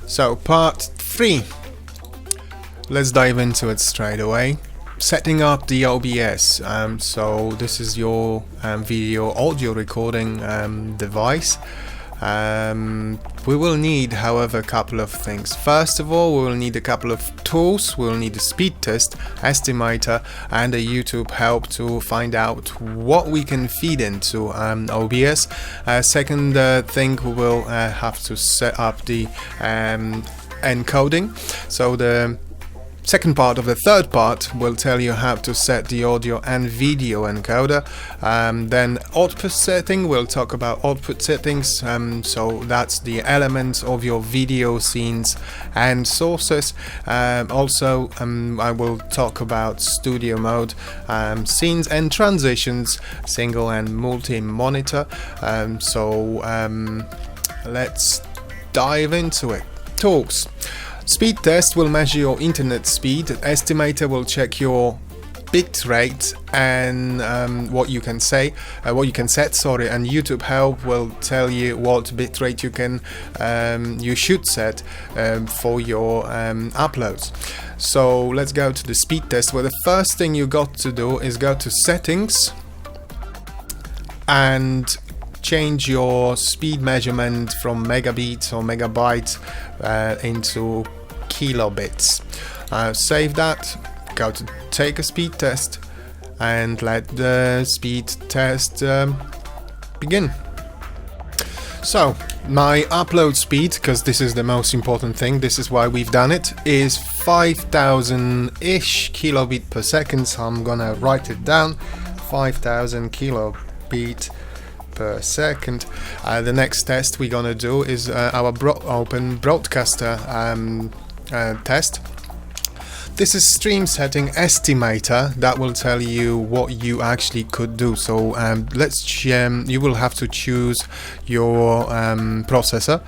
So part 3, let's dive into it straight away. Setting up the OBS. So this is your video audio recording device. We will need, however, a couple of things. First of all, we will need a couple of tools. We will need a speed test, estimator, and a YouTube help to find out what we can feed into OBS. Second thing, we will have to set up the encoding. So the second part of the third part will tell you how to set the audio and video encoder. Then output setting, we'll talk about output settings. So that's the elements of your video scenes and sources. Also, I will talk about studio mode, scenes and transitions, single and multi-monitor. Let's dive into it. Tools. Speed test will measure your internet speed. Estimator will check your bit rate and what you can set. And YouTube help will tell you what bit rate you should set for your uploads. So let's go to the speed test. Well, the first thing you got to do is go to settings and change your speed measurement from megabits or megabytes into kilobits. Save that, go to take a speed test and let the speed test begin. So my upload speed, because this is the most important thing, this is why we've done it, is 5000-ish kilobit per second. So I'm gonna write it down, 5000 kilobit per second. The next test we're gonna do is our open broadcaster test. This is stream setting estimator that will tell you what you actually could do. So you will have to choose your processor.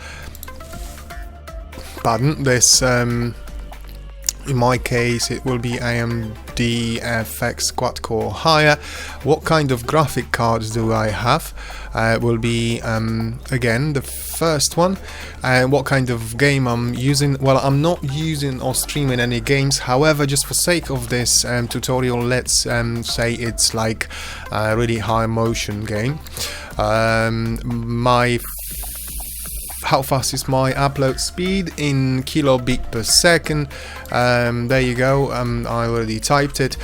Pardon, this in my case it will be AMD FX quad-core higher. What kind of graphic cards do I have? Will be again the first one. And what kind of game I'm using? Well, I'm not using or streaming any games. However, just for sake of this tutorial, let's say it's like a really high motion game. How fast is my upload speed in kilobit per second? There you go. I already typed it.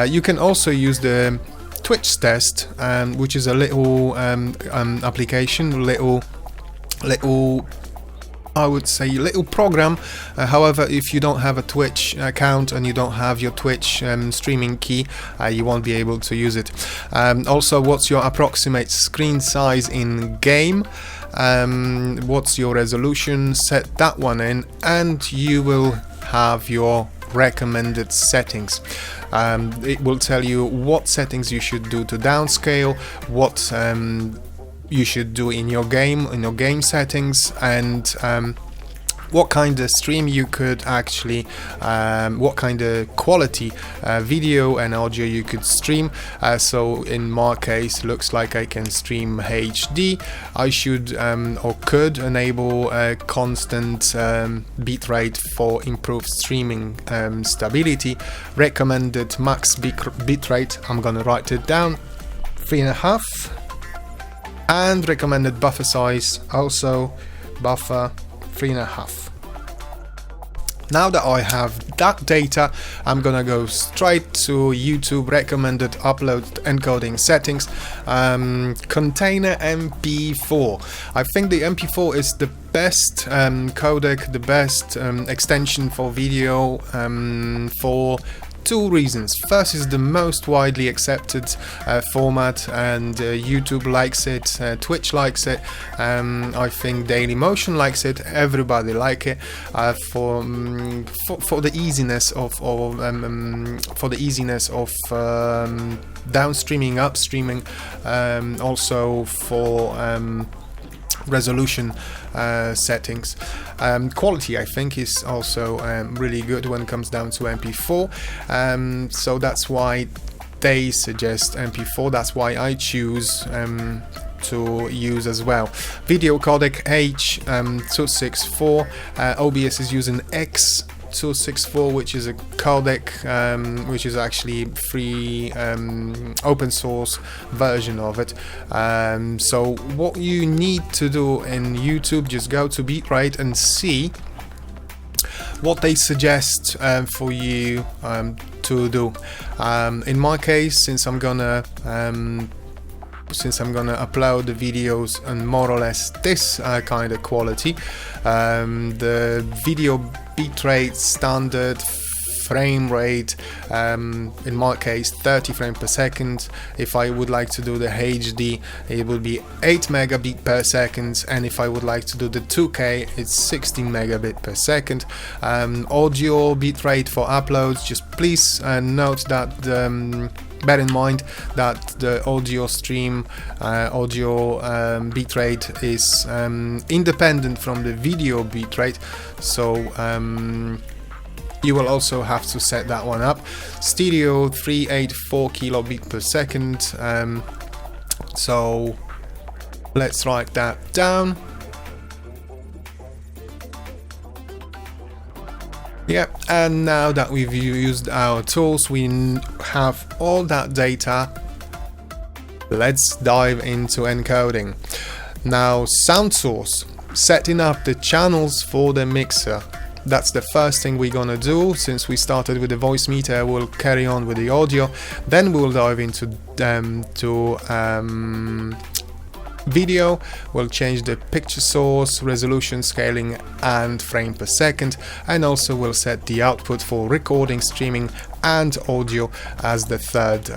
You can also use the Twitch test, which is a little application, little I would say little program. However, if you don't have a Twitch account and you don't have your Twitch streaming key, you won't be able to use it. Also, what's your approximate screen size in game? What's your resolution? Set that one in and you will have your recommended settings. It will tell you what settings you should do to downscale, what you should do in your game settings, and what kind of stream you could actually, what kind of quality video and audio you could stream. So in my case, looks like I can stream HD. I should or could enable a constant bitrate for improved streaming stability. Recommended max bitrate, I'm gonna write it down, 3.5. And recommended buffer size, also buffer 3.5. Now that I have that data, I'm gonna go straight to YouTube recommended upload encoding settings. Container MP4. I think the MP4 is the best codec, the best extension for video for two reasons. First is the most widely accepted format, and YouTube likes it, Twitch likes it, I think Dailymotion likes it, everybody like it for the easiness of downstreaming, upstreaming, also for resolution settings. Quality, I think, is also really good when it comes down to MP4, so that's why they suggest MP4. That's why I choose to use as well. Video codec H264, OBS is using X264, which is a codec which is actually free open source version of it. So what you need to do in YouTube, just go to bitrate and see what they suggest for you to do. In my case, since I'm gonna upload the videos on more or less this kind of quality, the video bitrate standard frame rate, in my case 30 frames per second. If I would like to do the HD, it would be 8 megabit per second, and if I would like to do the 2K, it's 16 megabit per second. Audio bitrate for uploads, just please note that bear in mind that the audio stream audio bitrate is independent from the video bitrate, so you will also have to set that one up. Stereo 384 kilobit per second, so let's write that down. Yep, and now that we've used our tools, we have all that data. Let's dive into encoding. Now, sound source, setting up the channels for the mixer. That's the first thing we're gonna do. Since we started with the voice meter, we'll carry on with the audio, then we'll dive into video. We'll change the picture source, resolution, scaling and frame per second, and also we'll set the output for recording, streaming and audio as the third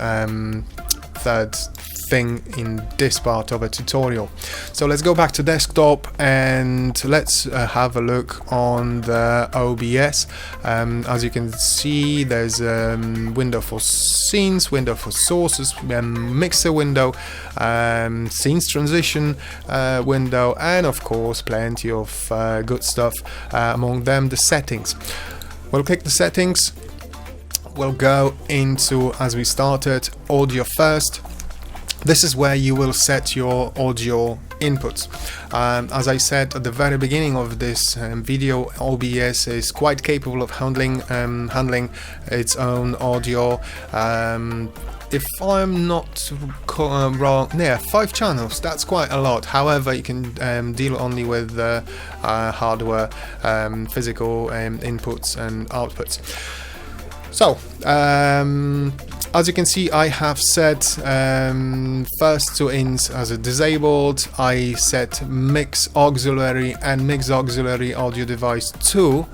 thing in this part of a tutorial. So let's go back to desktop and let's have a look on the OBS. As you can see, there's a window for scenes, window for sources, mixer window, scenes transition window, and of course plenty of good stuff, among them the settings. We'll click the settings. We'll go into, as we started, audio first. This is where you will set your audio inputs. As I said at the very beginning of this video, OBS is quite capable of handling its own audio. If I'm not wrong, yeah, 5 channels, that's quite a lot. However, you can deal only with hardware, physical inputs and outputs. So, as you can see, I have set first 2 ins as a disabled. I set mix auxiliary and mix auxiliary audio device 2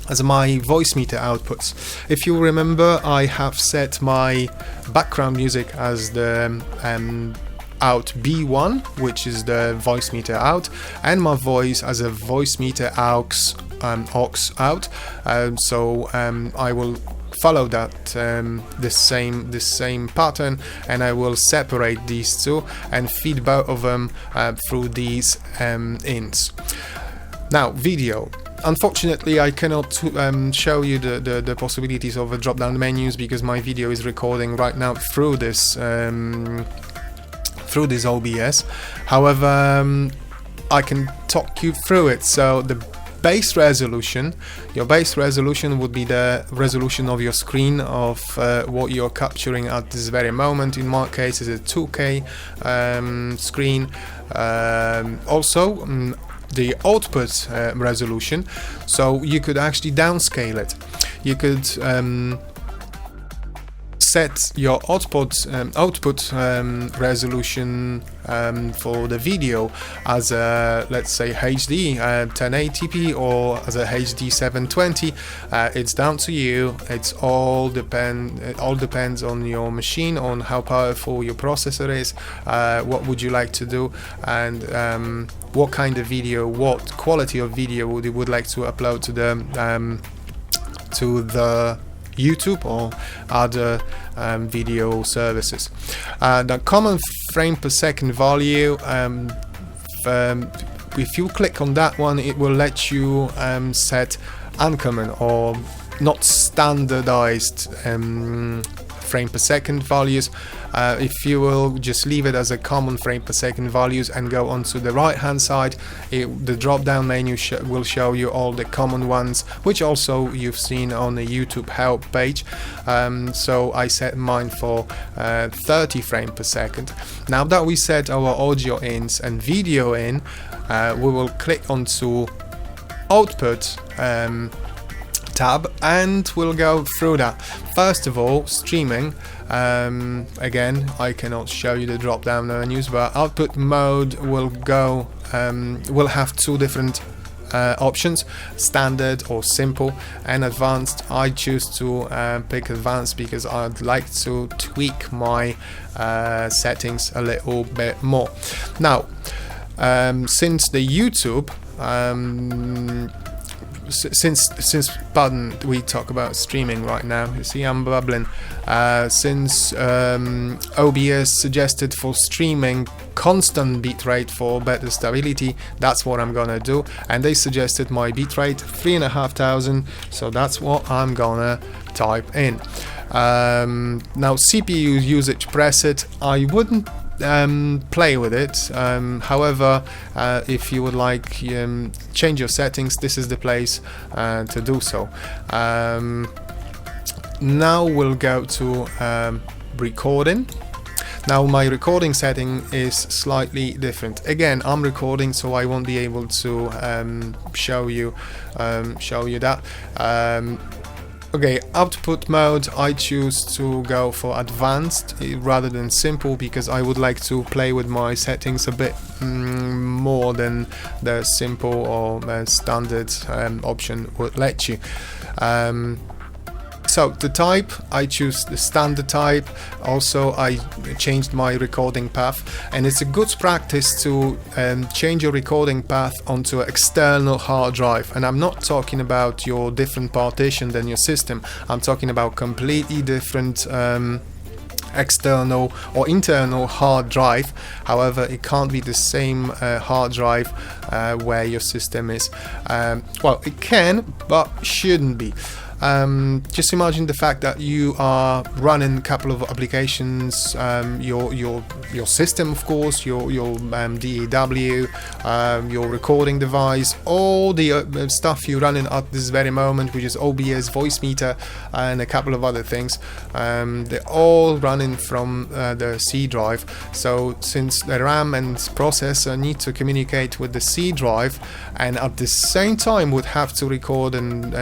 as my voice meter outputs. If you remember, I have set my background music as the out B1, which is the voice meter out, and my voice as a voice meter aux out. So I will follow that the same pattern, and I will separate these two and feed both of them through these ins. Now, video. Unfortunately, I cannot show you the possibilities of the drop-down menus because my video is recording right now through this OBS. However, I can talk you through it. So the base resolution, your base resolution would be the resolution of your screen of what you're capturing at this very moment. In my case, is a 2K screen. Also, the output resolution, so you could actually downscale it. You could set your output resolution for the video as a, let's say, HD 1080p or as a HD 720. It's down to you. It all depends on your machine, on how powerful your processor is, what would you like to do, and what kind of video, what quality of video you would like to upload to the YouTube or other video services. The common frame per second value, if you click on that one, it will let you set uncommon or not standardized frame per second values. If you will just leave it as a common frame per second values and go onto the right hand side, the drop down menu will show you all the common ones, which also you've seen on the YouTube help page. So I set mine for 30 frames per second. Now that we set our audio ins and video in, we will click onto output tab and we'll go through that. First of all, streaming. Again, I cannot show you the drop down menus, but output mode will go will have two different options: standard or simple, and advanced. I choose to pick advanced because I'd like to tweak my settings a little bit more. Now, since the YouTube pardon, we talk about streaming right now. You see, I'm bubbling. Since OBS suggested for streaming constant bitrate for better stability, that's what I'm gonna do. And they suggested my bitrate 3,500, so that's what I'm gonna type in. Now, CPU usage preset, I wouldn't play with it. However, if you would like change your settings, this is the place to do so. Now we'll go to recording. Now my recording setting is slightly different. Again, I'm recording, so I won't be able to show you that. Okay, output mode, I choose to go for advanced rather than simple because I would like to play with my settings a bit more than the simple or standard option would let you. So the type, I choose the standard type. Also, I changed my recording path, and it's a good practice to change your recording path onto an external hard drive. And I'm not talking about your different partition than your system. I'm talking about completely different external or internal hard drive. However, it can't be the same hard drive where your system is. Well, it can, but shouldn't be. Just imagine the fact that you are running a couple of applications, your system, of course, your DAW, your recording device, all the stuff you're running at this very moment, which is OBS, voice meter, and a couple of other things. They're all running from the C drive. So since the RAM and processor need to communicate with the C drive, and at the same time would have to record and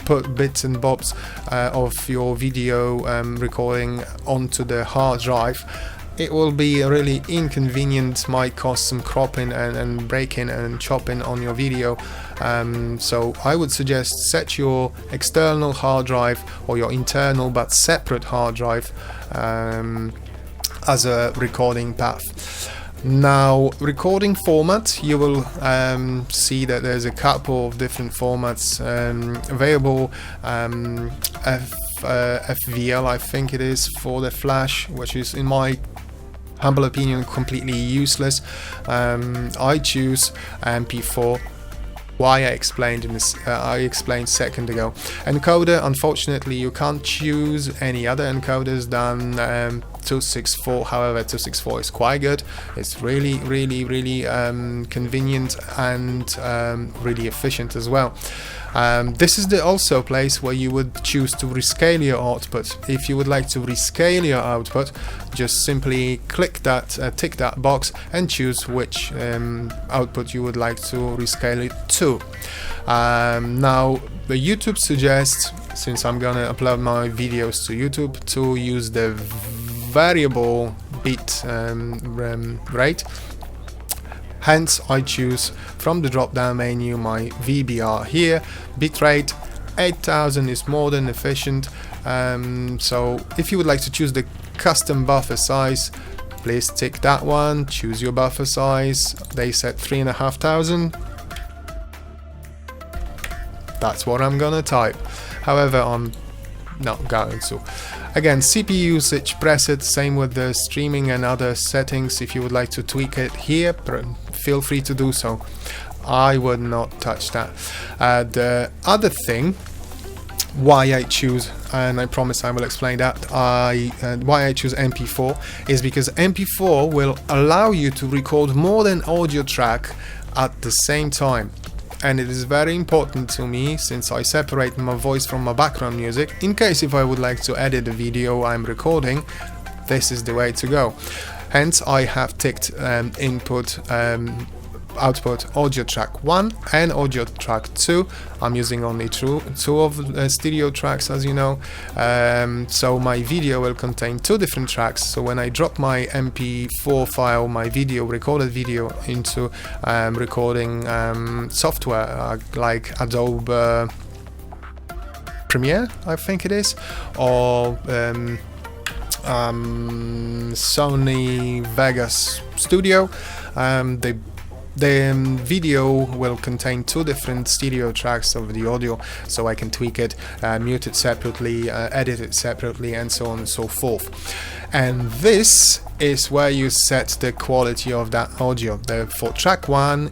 put bits and bobs of your video recording onto the hard drive, it will be really inconvenient, might cause some cropping and breaking and chopping on your video. So I would suggest set your external hard drive or your internal but separate hard drive as a recording path. Now, recording format, you will see that there's a couple of different formats available. FVL, I think it is, for the Flash, which is, in my humble opinion, completely useless. I choose MP4. Why I explained I explained second ago. Encoder, unfortunately, you can't choose any other encoders than 264. However, 264 is quite good. It's really convenient and really efficient as well. This is the also place where you would choose to rescale your output. If you would like to rescale your output, just simply click that, tick that box and choose which output you would like to rescale it to. Now, the YouTube suggests, since I'm gonna upload my videos to YouTube, to use the variable bit rate. Hence, I choose from the drop-down menu my VBR here. Bitrate 8000 is more than efficient. So if you would like to choose the custom buffer size, please tick that one. Choose your buffer size. They said 3,500. That's what I'm gonna type. However, I'm not going to. Again, CPU usage preset, same with the streaming and other settings. If you would like to tweak it here, feel free to do so. I would not touch that. The other thing why I choose, and I promise I will explain that, why I choose MP4 is because MP4 will allow you to record more than audio track at the same time. And it is very important to me, since I separate my voice from my background music. In case if I would like to edit the video I'm recording, this is the way to go. Hence I have ticked output audio track 1 and audio track 2. I'm using only two of stereo tracks, as you know, so my video will contain 2 different tracks. So when I drop my MP4 file, my recorded video into recording software like Adobe Premiere, I think it is, or Sony Vegas Studio, the video will contain 2 different stereo tracks of the audio, so I can tweak it, mute it separately, edit it separately, and so on and so forth. And this is where you set the quality of that audio. For track 1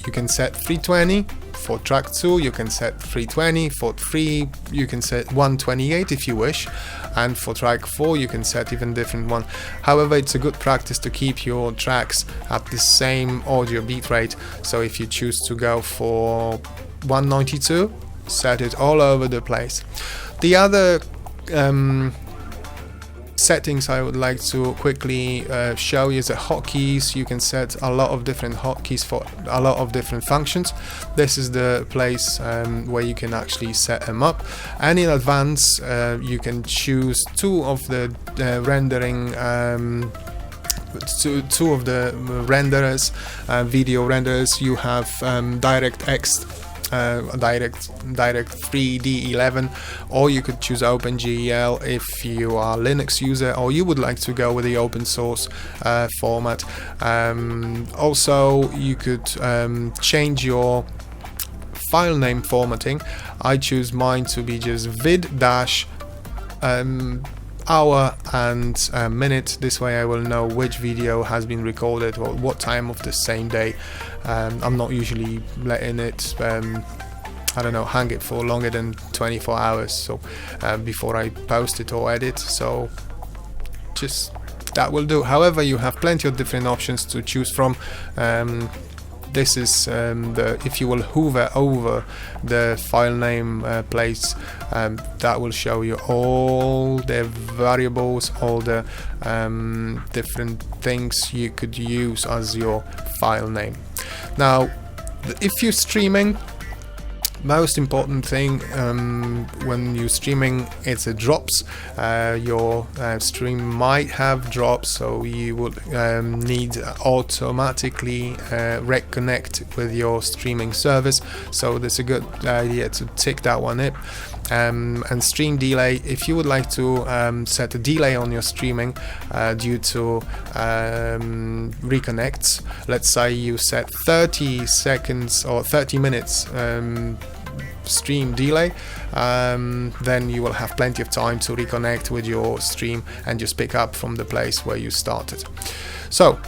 you can set 320, for track 2 you can set 320, for 3 you can set 128 if you wish, and for track 4 you can set even different one. However, it's a good practice to keep your tracks at the same audio bitrate, so if you choose to go for 192, set it all over the place. The other settings I would like to quickly show you is the hotkeys. You can set a lot of different hotkeys for a lot of different functions. This is the place where you can actually set them up, and in advance you can choose 2 of the rendering two of the renderers, video renderers. You have DirectX, direct 3D11, or you could choose OpenGL if you are a Linux user, or you would like to go with the open source format. Also, you could change your file name formatting. I choose mine to be just vid-hour and minute. This way I will know which video has been recorded or what time of the same day. I'm not usually letting it I don't know, hang it for longer than 24 hours, so before I post it or edit, so just that will do. However, you have plenty of different options to choose from. This is if you will hover over the file name place, that will show you all the variables, all the different things you could use as your file name. Now, if you're streaming, most important thing when you're streaming, it's the drops. Your stream might have drops, so you would need automatically reconnect with your streaming service, so that's a good idea to tick that one in. And stream delay, if you would like to set a delay on your streaming due to reconnects, let's say you set 30 seconds or 30 minutes stream delay, then you will have plenty of time to reconnect with your stream and just pick up from the place where you started. So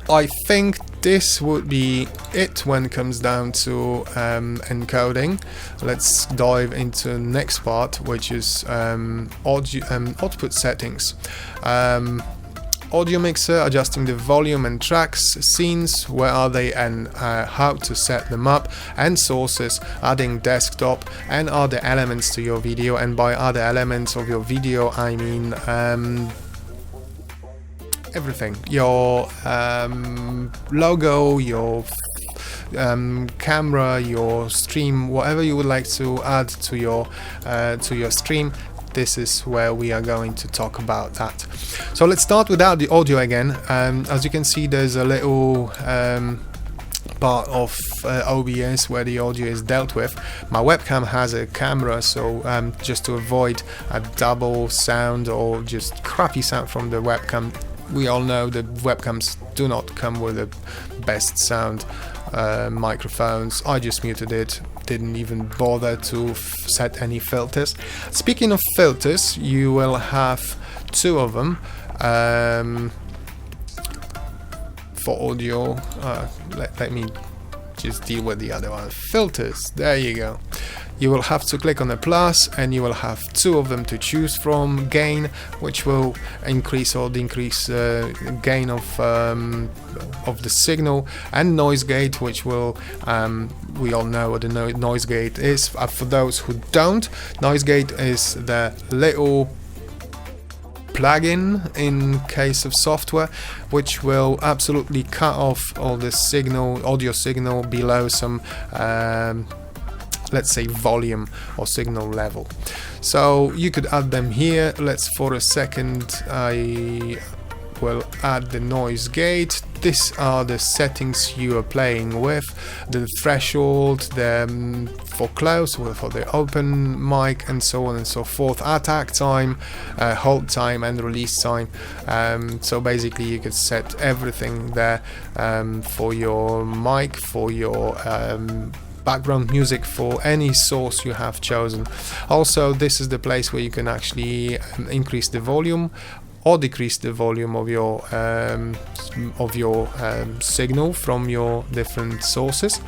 I think this would be it when it comes down to encoding. Let's dive into the next part, which is audio output settings. Audio mixer, adjusting the volume and tracks, scenes, where are they and how to set them up, and sources, adding desktop and other elements to your video. And by other elements of your video, I mean everything, your logo, your camera, your stream, whatever you would like to add to your stream. This is where we are going to talk about that. So let's start without the audio again. As you can see, there's a little part of OBS where the audio is dealt with. My webcam has a camera, so just to avoid a double sound or just crappy sound from the webcam. We all know that webcams do not come with the best sound microphones. I just muted it, didn't even bother to set any filters. Speaking of filters, you will have 2 of them for audio. Let me just deal with the other one. Filters, there you go. You will have to click on the plus and you will have two of them to choose from. Gain, which will increase or decrease gain of the signal, and noise gate, which will we all know what the noise gate is. For those who don't, noise gate is the little plugin in case of software which will absolutely cut off all the signal, audio signal below some let's say volume or signal level. So you could add them here. Let's for a second I will add the noise gate. These are the settings you are playing with, the threshold, the for close, for the open mic, and so on and so forth, attack time, hold time, and release time. So basically you could set everything there for your mic, for your background music, for any source you have chosen. Also, this is the place where you can actually increase the volume or decrease the volume of your signal from your different sources.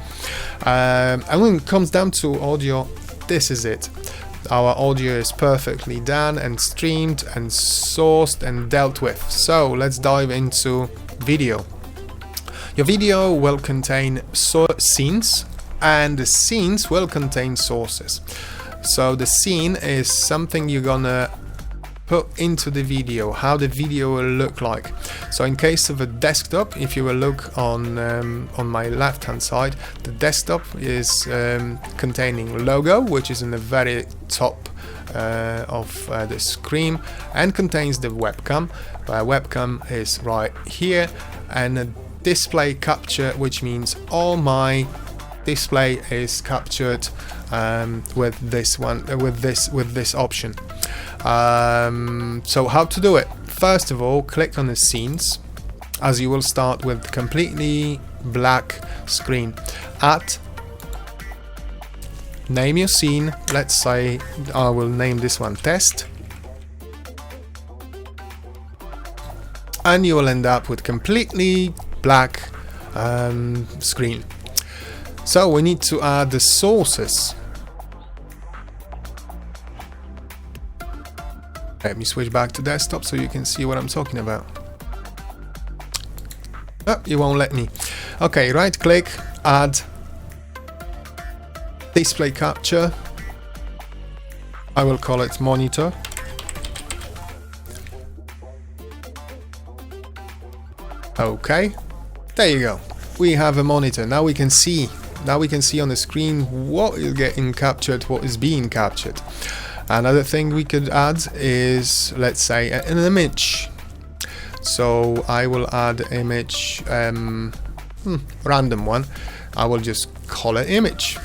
And when it comes down to audio, this is it. Our audio is perfectly done and streamed and sourced and dealt with. So let's dive into video. Your video will contain scenes, and the scenes will contain sources. So the scene is something you're gonna put into the video, how the video will look like. So in case of a desktop, if you will look on my left hand side, the desktop is containing logo, which is in the very top of the screen, and contains the webcam. Webcam is right here, and a display capture, which means all my display is captured with this one, with this option. So how to do it? First of all, click on the scenes, as you will start with completely black screen. Name your scene. Let's say I will name this one test, and you will end up with completely black screen. So we need to add the sources. Let me switch back to desktop so you can see what I'm talking about. Oh, you won't let me. Okay, right click, add display capture. I will call it monitor. Okay, there you go. We have a monitor. Now we can see on the screen what is getting captured, what is being captured. Another thing we could add is, let's say, an image. So I will add image, random one. I will just call it image.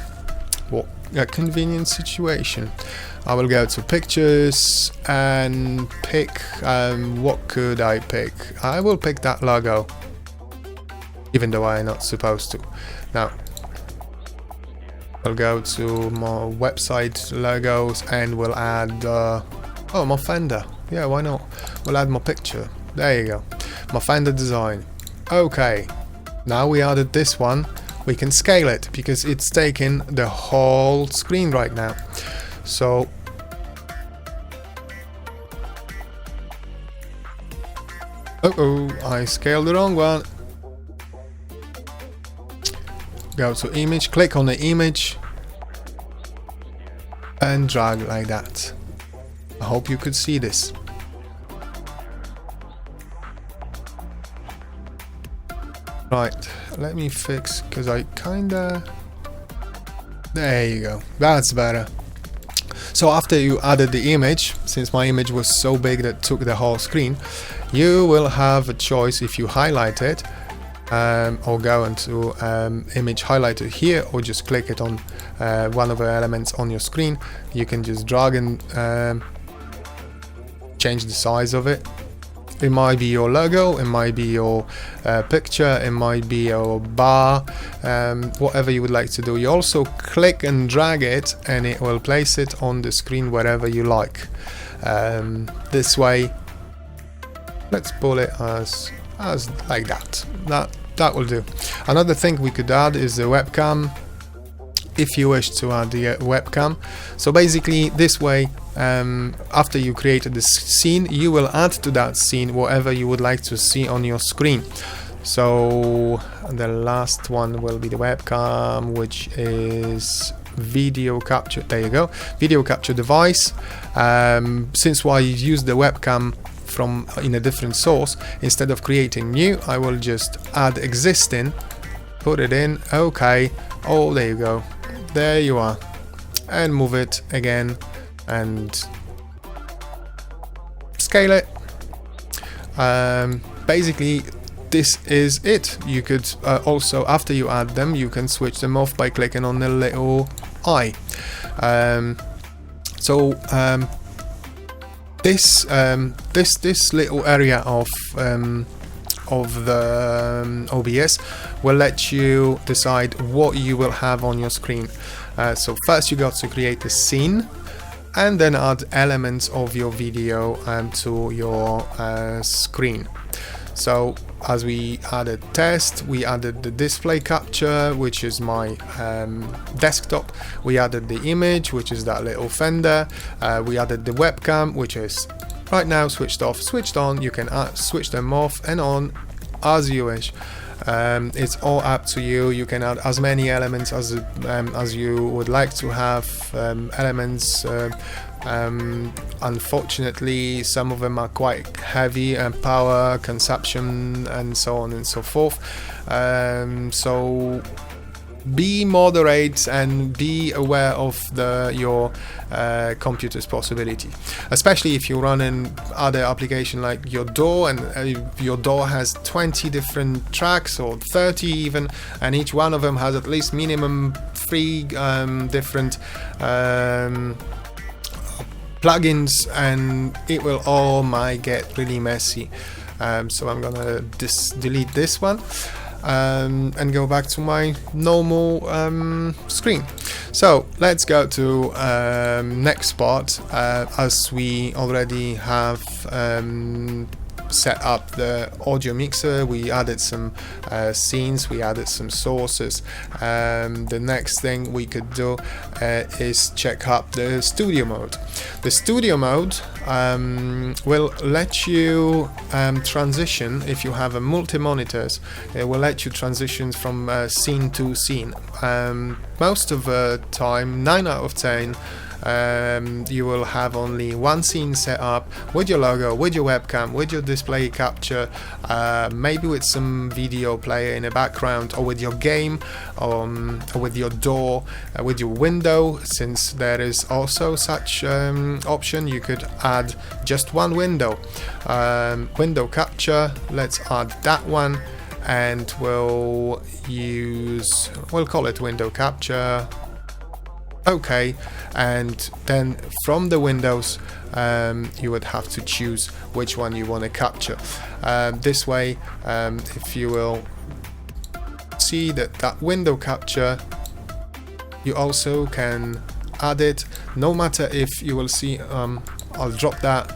What a convenient situation. I will go to pictures and pick, what could I pick? I will pick that logo, even though I'm not supposed to. Now, I'll go to my website logos and we'll add, oh, my Fender. Yeah, why not? We'll add my picture. There you go. My Fender design. Okay. Now we added this one. We can scale it because it's taking the whole screen right now. So I scaled the wrong one. Go to image, click on the image and drag like that. I hope you could see this. Right, let me fix, because I kinda... There you go, that's better. So after you added the image, since my image was so big that took the whole screen, you will have a choice if you highlight it, or go into image highlighter here, or just click it on one of the elements on your screen. You can just drag and change the size of it. It might be your logo, it might be your picture, it might be your bar, whatever you would like to do. You also click and drag it and it will place it on the screen wherever you like. This way, let's pull it as like that. that will do. Another thing we could add is the webcam, if you wish to add the webcam. So basically this way, after you created this scene, you will add to that scene whatever you would like to see on your screen. So the last one will be the webcam, which is video capture. There you go, video capture device. Since I use the webcam from in a different source, instead of creating new, I will just add existing, put it in, okay. Oh, there you go, there you are, and move it again and scale it. Basically this is it. You could also, after you add them, you can switch them off by clicking on the little eye. This little area of the OBS will let you decide what you will have on your screen. So first you got to create a scene, and then add elements of your video to your screen. So as we added test, we added the display capture, which is my desktop. We added the image, which is that little fender. We added the webcam, which is right now switched off, switched on. You can switch them off and on as you wish. It's all up to you. You can add as many elements as you would like to have. Elements, unfortunately, some of them are quite heavy and power consumption and so on and so forth. So be moderate and be aware of your computer's possibility, especially if you're running other application like your DAW, and your DAW has 20 different tracks or 30 even, and each one of them has at least minimum 3 different plugins, and it will all might get really messy. So I'm gonna delete this one and go back to my normal screen. So let's go to next part. As we already have set up the audio mixer, we added some scenes, we added some sources. The next thing we could do is check up the studio mode. The studio mode will let you transition. If you have a multi-monitors, it will let you transition from scene to scene. Most of the time, 9 out of 10, you will have only one scene set up with your logo, with your webcam, with your display capture, maybe with some video player in the background, or with your game, or with your DAW, with your window. Since there is also such option, you could add just one window. Window capture, let's add that one, and we'll call it window capture. Okay, and then from the windows you would have to choose which one you want to capture. This way, if you will see that window capture, you also can add it, no matter if you will see, I'll drop that,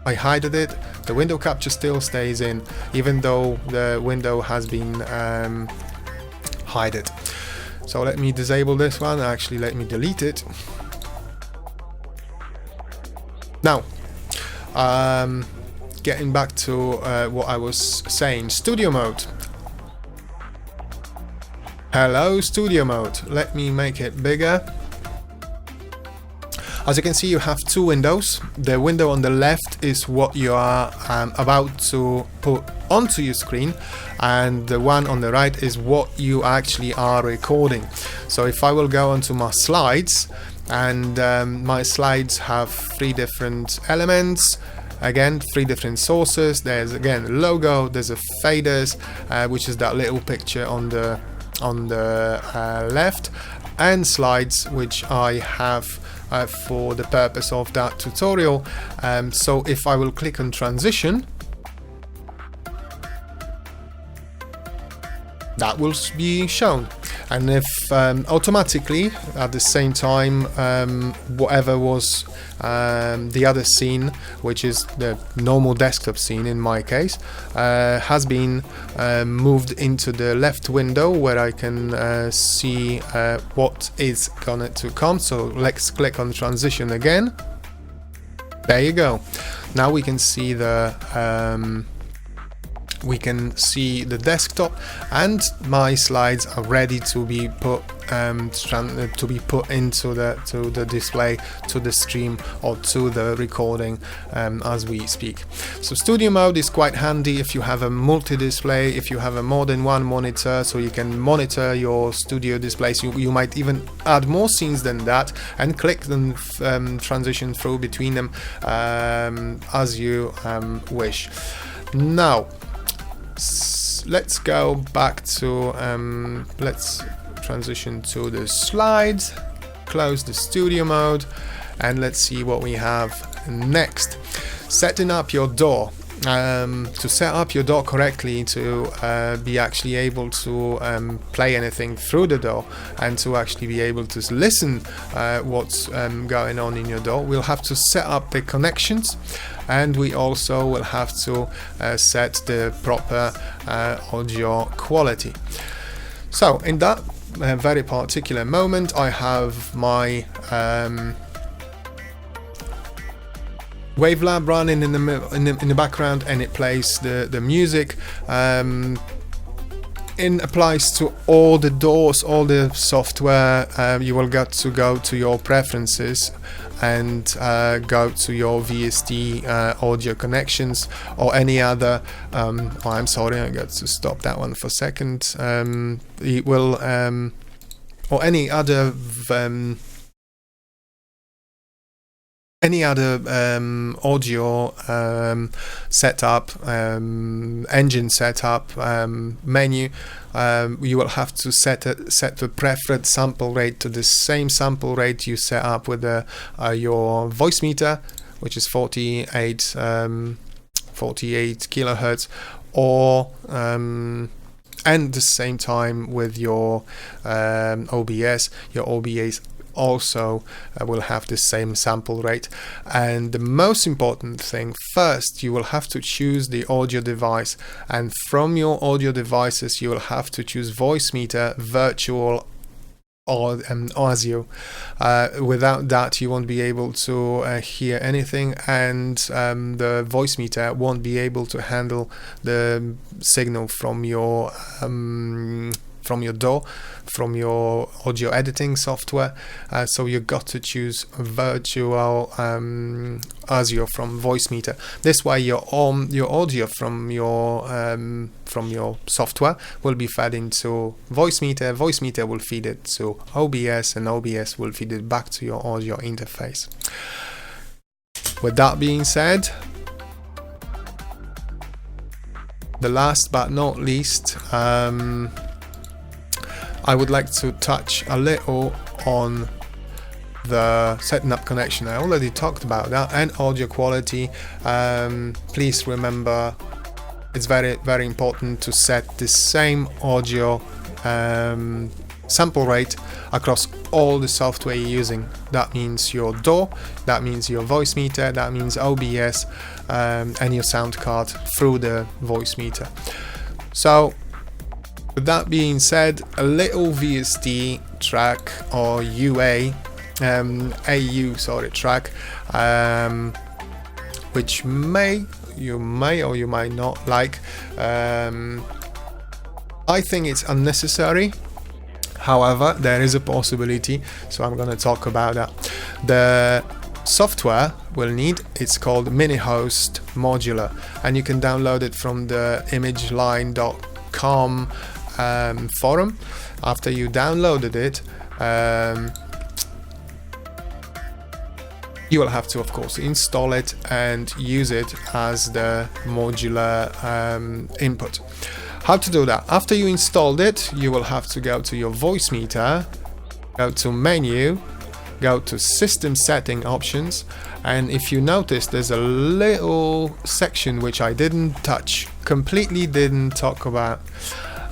I hided it, the window capture still stays in even though the window has been hidden. So let me disable this one, actually let me delete it. Now, getting back to what I was saying, studio mode. Hello, studio mode. Let me make it bigger. As you can see, you have 2 windows. The window on the left is what you are about to put onto your screen, and the one on the right is what you actually are recording. So if I will go onto my slides, and my slides have 3 different elements, again 3 different sources. There's again logo, there's a faders, which is that little picture on the left, and slides, which I have for the purpose of that tutorial. So if I will click on transition, that will be shown. and if automatically at the same time whatever was the other scene, which is the normal desktop scene in my case, has been moved into the left window where I can see what is going to come. So let's click on transition again. There you go. Now we can see the desktop, and my slides are ready to be put into the display, to the stream, or to the recording as we speak. So studio mode is quite handy if you have a multi-display, if you have a more than one monitor, so you can monitor your studio displays. You might even add more scenes than that and click and transition through between them as you wish. Now let's go back to let's transition to the slides, close the studio mode, and let's see what we have next. Setting up your DAW. To set up your DAW correctly, to be actually able to play anything through the DAW, and to actually be able to listen what's going on in your DAW, we'll have to set up the connections, and we also will have to set the proper audio quality. So in that very particular moment, I have my Wavelab running in the background, and it plays the music. It applies to all the DAWs, all the software. You will get to go to your preferences and go to your VST audio connections, or any other oh, I'm sorry, I got to stop that one for a second. It will or any other audio setup, engine setup menu. You will have to set the preferred sample rate to the same sample rate you set up with your voice meter, which is 48 kilohertz, or and the same time with your OBS. Your OBS also will have the same sample rate. And the most important thing, first you will have to choose the audio device, and from your audio devices you will have to choose voice meter, virtual, or ASIO. Without that you won't be able to hear anything, and the voice meter won't be able to handle the signal from your DAW, from your audio editing software. So you got to choose virtual ASIO from voice meter. This way your audio from your software will be fed into voice meter. Voice meter will feed it to OBS, and OBS will feed it back to your audio interface. With that being said, the last but not least, I would like to touch a little on the setting up connection. I already talked about that, and audio quality. Please remember, it's very, very important to set the same audio sample rate across all the software you're using. That means your DAW, that means your voice meter, that means OBS, and your sound card through the voice meter. So with that being said, a little VST track, or AU track, which you may or you might not like. I think it's unnecessary. However, there is a possibility, so I'm going to talk about that. The software we'll need, it's called Mini-Host Modular, and you can download it from the imageline.com forum. After you downloaded it, you will have to, of course, install it and use it as the modular input. How to do that? After you installed it, you will have to go to your voice meter, go to menu, go to system setting options, and if you notice, there's a little section which I didn't touch, completely didn't talk about.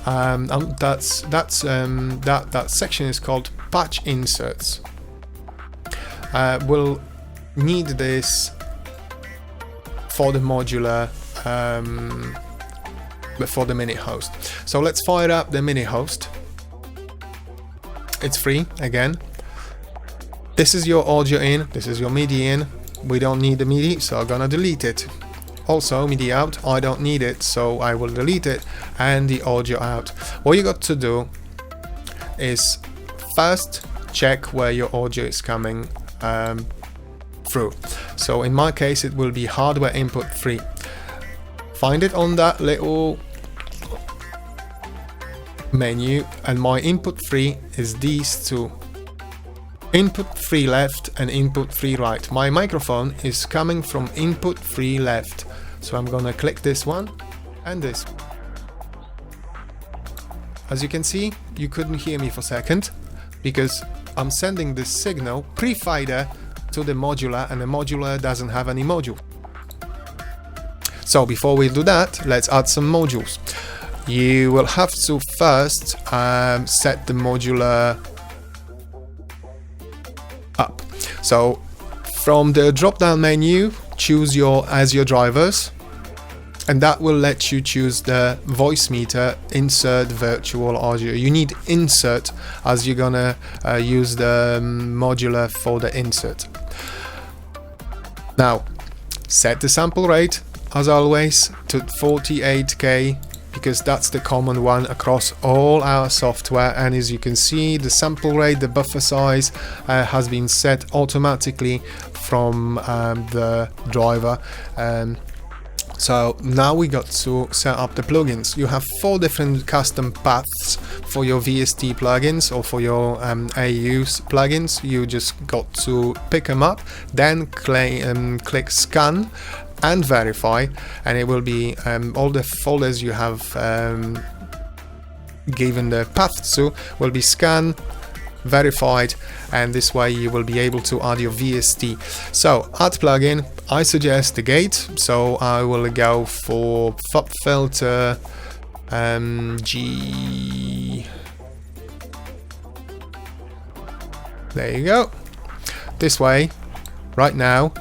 that section is called patch inserts. We'll need this for the modular, for the mini host. So let's fire up the mini host. It's free again. This is your audio in, this is your MIDI in. We don't need the MIDI, so I'm gonna delete it. Also, MIDI out, I don't need it, so I will delete it, and the audio out. What you got to do is first check where your audio is coming through. So in my case, it will be hardware input 3. Find it on that little menu, and my input 3 is these two. Input 3 left and input 3 right. My microphone is coming from input 3 left. So I'm gonna click this one and this. As you can see, you couldn't hear me for a second because I'm sending this signal pre-fader to the modular, and the modular doesn't have any module. So before we do that, let's add some modules. You will have to first set the modular up. So from the drop-down menu, choose your ASIO drivers, and that will let you choose the voice meter insert virtual audio. You need insert as you're gonna use the modular for the insert. Now set the sample rate as always to 48k, because that's the common one across all our software, and as you can see, the sample rate, the buffer size has been set automatically from the driver. So now we got to set up the plugins. You have 4 different custom paths for your VST plugins or for your AU plugins. You just got to pick them up, then click scan and verify, and it will be all the folders you have given the path to will be scanned, verified, and this way you will be able to add your VST. So add plugin, I suggest the gate, so I will go for FUB filter G. There you go. This way right now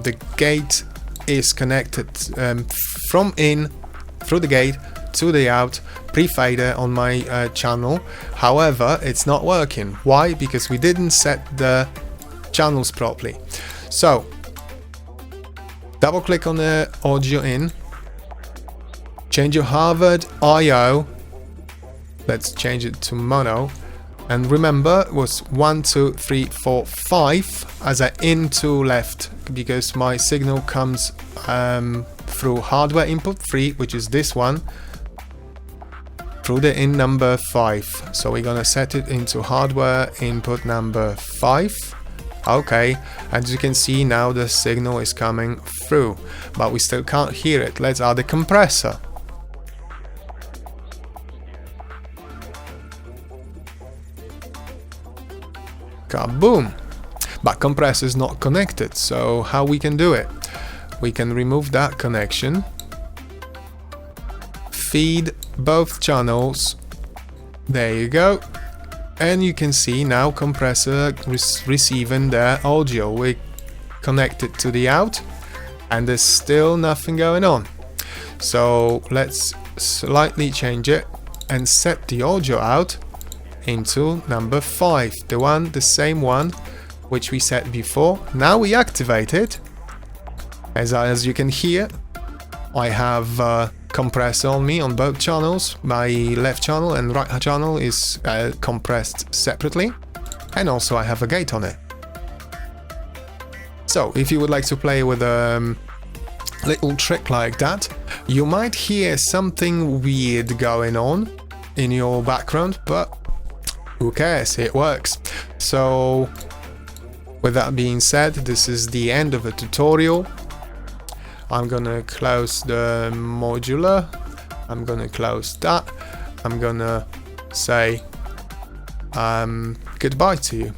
the gate is connected from in through the gate to the out pre-fader on my channel. However, it's not working. Why? Because we didn't set the channels properly. So double click on the audio in, change your Harvard IO, let's change it to mono, and remember it was 1, 2, 3, 4, 5 as an in to left, because my signal comes through hardware input 3, which is this one, through the in number 5. So we're gonna set it into hardware input number 5. Okay, as you can see now the signal is coming through, but we still can't hear it. Let's add a compressor. Kaboom! But compressor is not connected, so how we can do it? We can remove that connection, feed both channels, there you go, and you can see now compressor receiving their audio. We connect it to the out and there's still nothing going on. So let's slightly change it and set the audio out into number 5, the same one which we set before. Now we activate it. As you can hear, I have compressor on me on both channels. My left channel and right channel is compressed separately, and also I have a gate on it. So if you would like to play with a little trick like that, you might hear something weird going on in your background, but who cares, it works. So with that being said, this is the end of the tutorial. I'm gonna close the modular, I'm gonna close that, I'm gonna say goodbye to you.